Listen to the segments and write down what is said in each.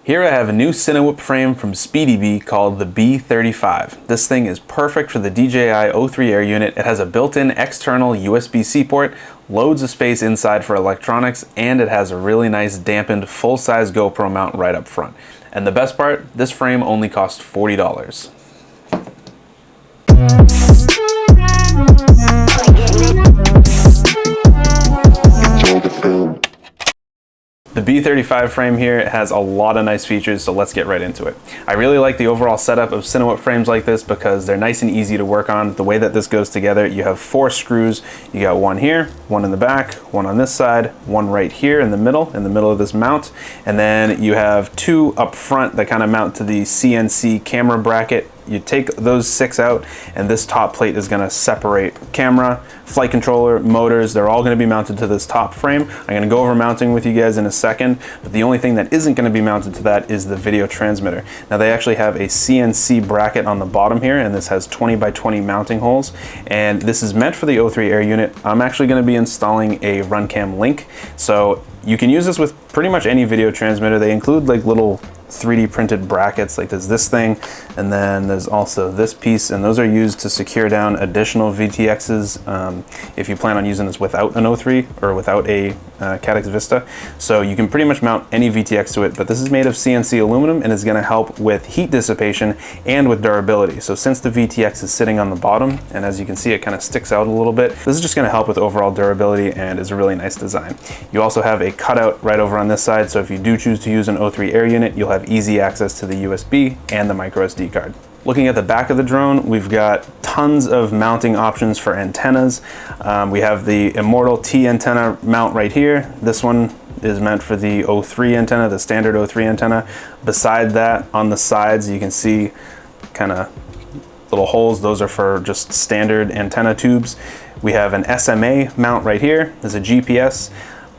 Here I have a new Cinewhoop frame from SpeedyBee called the B35. This thing is perfect for the DJI O3 Air unit. It has a built-in external USB-C port, loads of space inside for electronics, and it has a really nice dampened full-size GoPro mount right up front. And the best part, this frame only cost $40. The B35 frame here has a lot of nice features, so let's get right into it. I really like the overall setup of Cinewhoop frames like this because they're nice and easy to work on. The way that this goes together, you have 4 screws. You got one here, one in the back, one on this side, one right here in the middle of this mount, and then you have 2 up front that kind of mount to the CNC camera bracket. You take those 6 out, and this top plate is going to separate camera, flight controller, motors. They're all going to be mounted to this top frame. I'm going to go over mounting with you guys in a second, but the only thing that isn't going to be mounted to that is the video transmitter. Now they actually have a CNC bracket on the bottom here, and this has 20 by 20 mounting holes, and this is meant for the O3 Air unit. I'm actually going to be installing a RunCam link, so you can use this with pretty much any video transmitter. They include like little 3D printed brackets, like there's this thing, and then there's also this piece, and those are used to secure down additional VTXs if you plan on using this without an O3 or without a Caddx Vista. So you can pretty much mount any VTX to it, but this is made of CNC aluminum and is going to help with heat dissipation and with durability. So since the VTX is sitting on the bottom, and as you can see it kind of sticks out a little bit, this is just going to help with overall durability and is a really nice design. You also have a cutout right over on this side, so if you do choose to use an O3 Air unit, you'll have easy access to the USB and the micro SD card. Looking at the back of the drone, we've got tons of mounting options for antennas. We have the Immortal T antenna mount right here. This one is meant for the O3 antenna, the standard O3 antenna. Beside that, on the sides, you can see kind of little holes. Those are for just standard antenna tubes. We have an SMA mount right here. There's a GPS.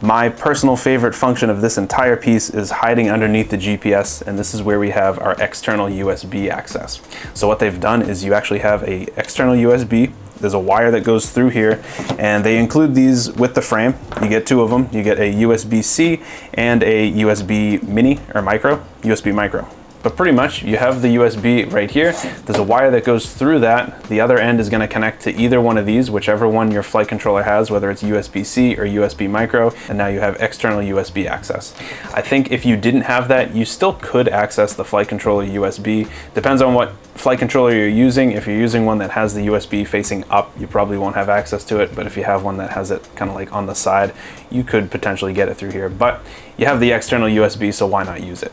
My personal favorite function of this entire piece is hiding underneath the GPS, and this is where we have our external USB access. So what they've done is you actually have a external USB. There's a wire that goes through here, and they include these with the frame. You get 2 of them. You get a USB-C and a USB mini or micro, USB micro. But pretty much you have the USB right here. There's a wire that goes through that. The other end is going to connect to either one of these, whichever one your flight controller has, whether it's USB-C or USB micro, and now you have external USB access. I think if you didn't have that, you still could access the flight controller USB. Depends on what flight controller you're using. If you're using one that has the USB facing up, you probably won't have access to it, but if you have one that has it kind of like on the side, you could potentially get it through here. But you have the external USB, so why not use it?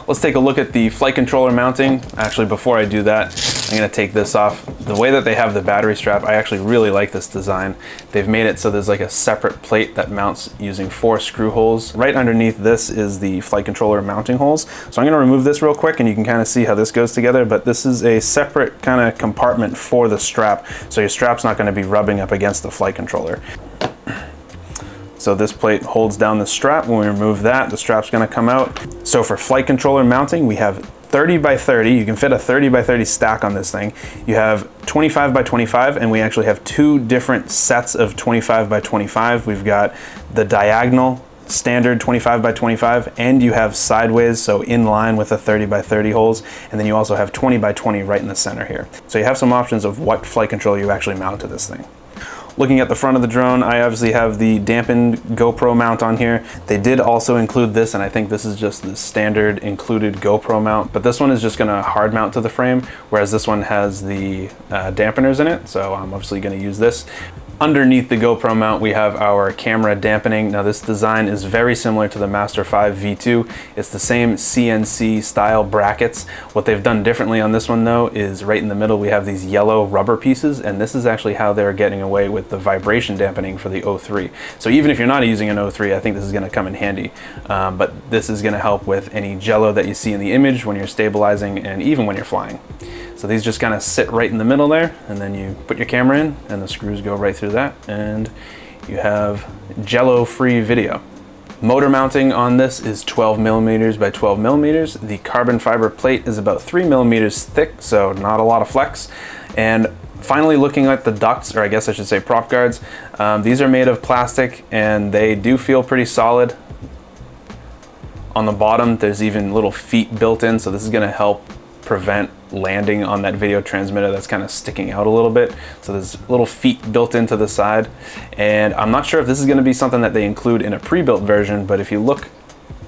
Let's take a look at the flight controller mounting. Actually, before I do that, I'm going to take this off. The way that they have the battery strap, I actually really like this design. They've made it so there's like a separate plate that mounts using 4 screw holes. Right underneath this is the flight controller mounting holes. So I'm going to remove this real quick and you can kind of see how this goes together, but this is a separate kind of compartment for the strap. So your strap's not going to be rubbing up against the flight controller. So this plate holds down the strap. When we remove that, the strap's gonna come out. So for flight controller mounting, we have 30 by 30. You can fit a 30 by 30 stack on this thing. You have 25 by 25, and we actually have 2 different sets of 25 by 25. We've got the diagonal standard 25 by 25, and you have sideways, so in line with the 30 by 30 holes, and then you also have 20 by 20 right in the center here. So you have some options of what flight controller you actually mount to this thing. Looking at the front of the drone, I obviously have the dampened GoPro mount on here. They did also include this, and I think this is just the standard included GoPro mount, but this one is just gonna hard mount to the frame, whereas this one has the dampeners in it, so I'm obviously gonna use this. Underneath the GoPro mount, we have our camera dampening. Now this design is very similar to the Master 5 V2. It's the same CNC style brackets. What they've done differently on this one though is right in the middle we have these yellow rubber pieces, and this is actually how they're getting away with the vibration dampening for the O3. So even if you're not using an O3, I think this is gonna come in handy. But this is gonna help with any jello that you see in the image when you're stabilizing and even when you're flying. So these just kind of sit right in the middle there, and then you put your camera in and the screws go right through that, and you have jello-free video. Motor mounting on this is 12 millimeters by 12 millimeters. The carbon fiber plate is about 3 millimeters thick, so not a lot of flex. And finally, looking at the ducts, or I guess I should say prop guards, these are made of plastic and they do feel pretty solid. On the bottom, there's even little feet built in, so this is gonna help prevent landing on that video transmitter that's kind of sticking out a little bit. So there's little feet built into the side. And I'm not sure if this is gonna be something that they include in a pre-built version, but if you look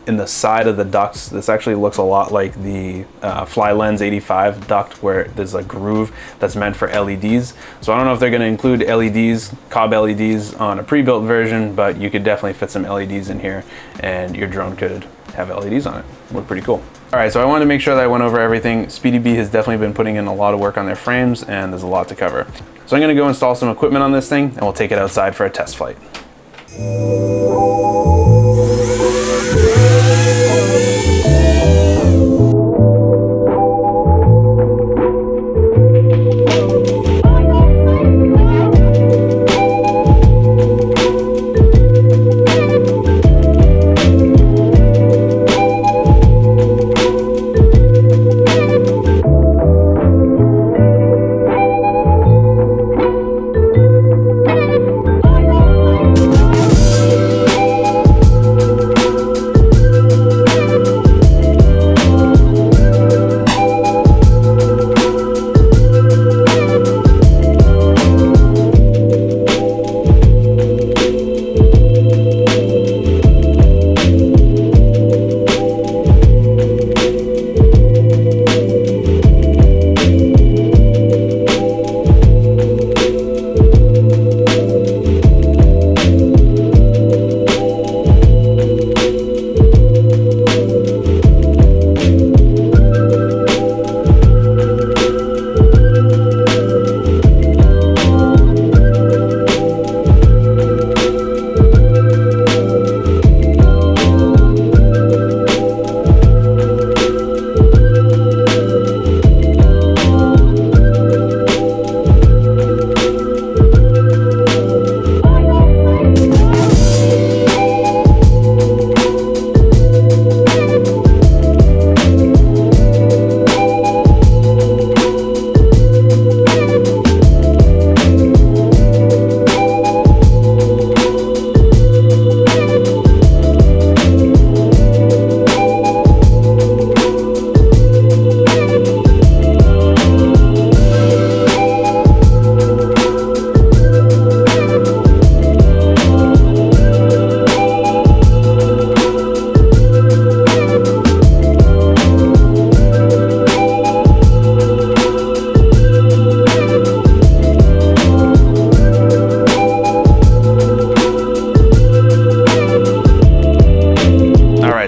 in the side of the ducts, this actually looks a lot like the Flylens 85 duct, where there's a groove that's meant for LEDs. So I don't know if they're gonna include LEDs, cob LEDs on a pre-built version, but you could definitely fit some LEDs in here and your drone could have LEDs on it. Look pretty cool. All right, so I wanted to make sure that I went over everything. SpeedyBee has definitely been putting in a lot of work on their frames, and there's a lot to cover. So I'm gonna go install some equipment on this thing, and we'll take it outside for a test flight.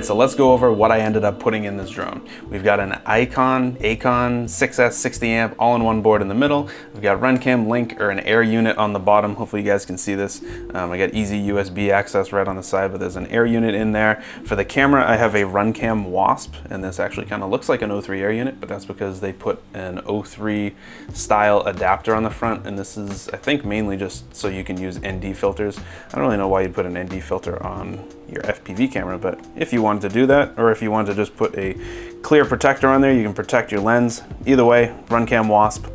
So let's go over what I ended up putting in this drone. We've got an Acon 6S 60 amp all-in-one board in the middle. We've got RunCam Link, or an air unit, on the bottom. Hopefully you guys can see this. I got easy USB access right on the side, but there's an air unit in there. For the camera, I have a RunCam Wasp, and this actually kind of looks like an O3 air unit, but that's because they put an O3 style adapter on the front, and this is, I think, mainly just so you can use ND filters. I don't really know why you'd put an ND filter on your FPV camera, but if you wanted to do that, or if you wanted to just put a clear protector on there, you can protect your lens. Either way, RunCam Wasp.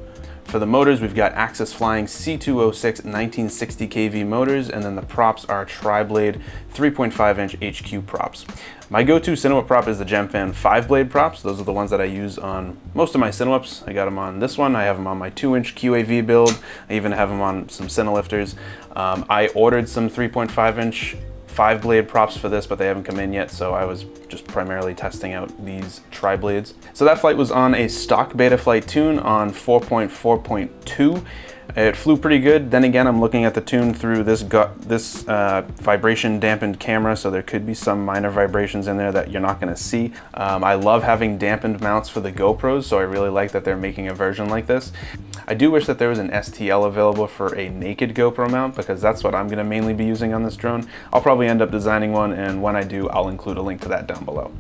For the motors, we've got Axis Flying C206 1960 kV motors, and then the props are tri-blade 3.5 inch HQ props. My go-to Cinewhoop prop is the GemFan 5-blade props. Those are the ones that I use on most of my Cinewhoops. I got them on this one, I have them on my 2-inch QAV build, I even have them on some Cinelifters. I ordered some 3.5 inch 5-blade props for this, but they haven't come in yet, so I was just primarily testing out these tri-blades. So that flight was on a stock Betaflight tune on 4.4.2. It flew pretty good. Then again, I'm looking at the tune through this vibration dampened camera, so there could be some minor vibrations in there that you're not going to see. I love having dampened mounts for the GoPros, so I really like that they're making a version like this. I do wish that there was an STL available for a naked GoPro mount, because that's what I'm going to mainly be using on this drone. I'll probably end up designing one, and when I do, I'll include a link to that down below.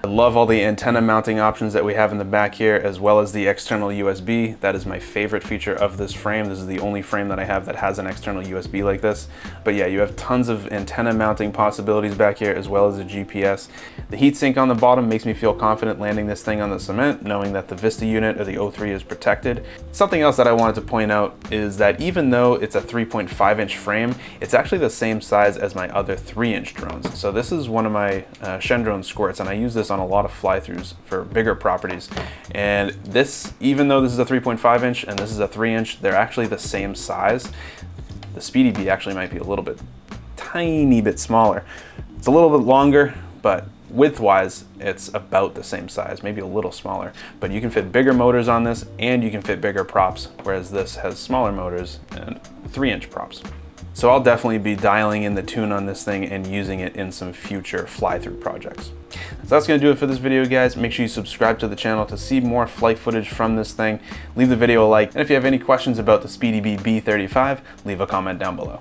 I love all the antenna mounting options that we have in the back here, as well as the external USB. That is my favorite feature of this frame. This is the only frame that I have that has an external USB like this. But yeah, you have tons of antenna mounting possibilities back here, as well as a GPS. The heatsink on the bottom makes me feel confident landing this thing on the cement, knowing that the Vista unit or the O3 is protected. Something else that I wanted to point out is that even though it's a 3.5-inch frame, it's actually the same size as my other 3-inch drones. So this is one of my Shendrone squirts, and I use this on a lot of fly-throughs for bigger properties. And this, even though this is a 3.5-inch and this is a 3-inch, they're actually the same size. The SpeedyBee actually might be a little bit, tiny bit smaller. It's a little bit longer, but width-wise, it's about the same size, maybe a little smaller. But you can fit bigger motors on this, and you can fit bigger props, whereas this has smaller motors and 3-inch props. So I'll definitely be dialing in the tune on this thing and using it in some future fly-through projects. So that's gonna do it for this video, guys. Make sure you subscribe to the channel to see more flight footage from this thing. Leave the video a like, and if you have any questions about the SpeedyBee B35, leave a comment down below.